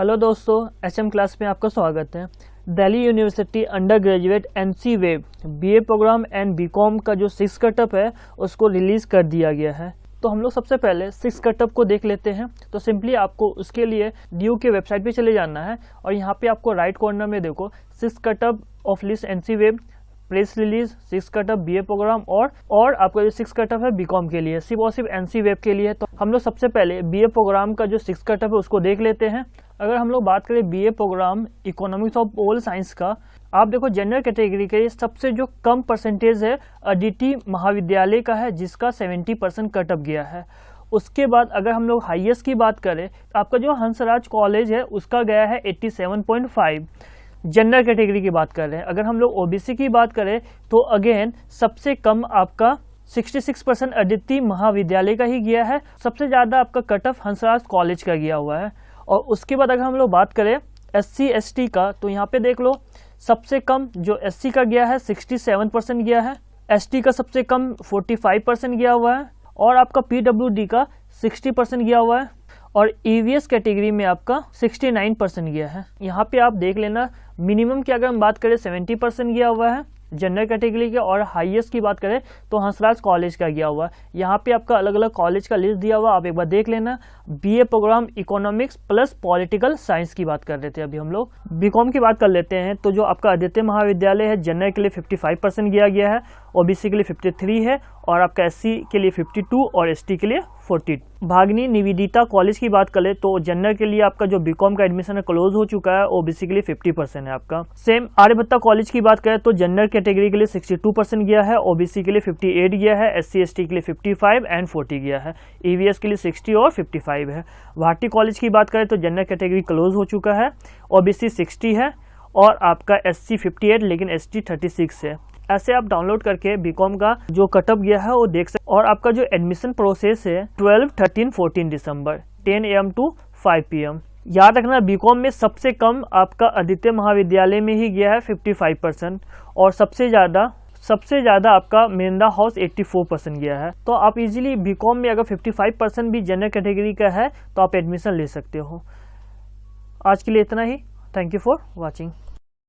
Hello दोस्तों, HM class में आपका स्वागत है। Delhi university undergraduate NCWEB BA programme and BCom का जो 6 कटअप है उसको रिलीज़ कर दिया गया है। तो हम लोग सबसे पहले 6 कटअप को देख लेते हैं। तो सिंपली आपको उसके लिए ड्यू के वेबसाइट पे चले जाना है और यहाँ पे आपको राइट कॉर्नर में देखो 6 cutoff of list NCWEB press release, 6 cutoff BA programme और आपका जो 6 कटअप है बीकॉम के लिए, सिर्फ और सिर्फ एनसी वेब के लिए। तो हम लोग सबसे पहले बीए प्रोग्राम का जो 6 कटअप है उसको देख लेते हैं। अगर हम लोग बात करें BA programme economics of all science का, आप देखो जनरल कैटेगरी के सबसे जो कम परसेंटेज है अदिति महाविद्यालय का है, जिसका 70% कटअप गया है। उसके बाद अगर हम लोग हाईएस्ट की बात करें, आपका जो हंसराज कॉलेज है उसका गया है 87.5। जनरल कैटेगरी की बात कर रहे हैं। अगर हम लोग ओबीसी की बात करें तो अगेन सबसे कम आपका 66% अदिति महाविद्यालय का ही गया है। सबसे ज़्यादा आपका कट ऑफ हंसराज कॉलेज का गया हुआ है। और उसके बाद अगर हम लोग बात करें एससी एसटी का, तो यहाँ पे देख लो सबसे कम जो एससी का गया है 67% गया है, एसटी का सबसे कम 45% गया हुआ है और आपका पीडब्ल्यूडी का 60% गया हुआ है और ईवीएस कैटेगरी में आपका 69% गया है। यहाँ पे आप देख लेना मिनिमम की अगर हम बात करें 70% गया हुआ है जनरल कैटेगरी के, और हाईएस्ट की बात करें तो हंसराज कॉलेज का गया हुआ है। यहाँ पे आपका अलग अलग कॉलेज का लिस्ट दिया हुआ, आप एक बार देख लेना। BA programme economics plus political science की बात कर रहे थे अभी हम लोग। बीकॉम की बात कर लेते हैं तो जो आपका आदित्य महाविद्यालय है जनरल के लिए 55% गया है, ओबीसी के लिए 53 है और आपका एससी के लिए 52 और एसटी के लिए 40। भागनी निवेदिता कॉलेज की बात करें तो जनरल के लिए आपका जो बीकॉम का एडमिशन है क्लोज हो चुका है, ओबीसी के लिए 50% है आपका। सेम आर्यभट्टा कॉलेज की बात करें तो जनरल कैटेगरी के लिए 62% गया है, ओबीसी के लिए 58 गया है, एससी एसटी के लिए 55 एंड 40 गया है, ईवीएस के लिए 60 और 55 है। भारती कॉलेज की बात करें तो जनरल कैटेगरी क्लोज हो चुका है, ओबीसी 60 है और आपका एससी 58 लेकिन एसटी 36 है। ऐसे आप डाउनलोड करके बीकॉम का जो कटअप गया है वो देख सकते। और आपका जो एडमिशन प्रोसेस है 12, 13, 14 दिसंबर 10 AM to 5 PM। याद रखना बीकॉम में सबसे कम आपका आदित्य महाविद्यालय में ही गया है 55% और सबसे ज़्यादा आपका मेंदा हाउस 84% गया है। तो आप इजीली बीकॉम में अगर 55% भी जनरल कैटेगरी का है तो आप एडमिशन ले सकते हो। आज के लिए इतना ही। Thank you for watching.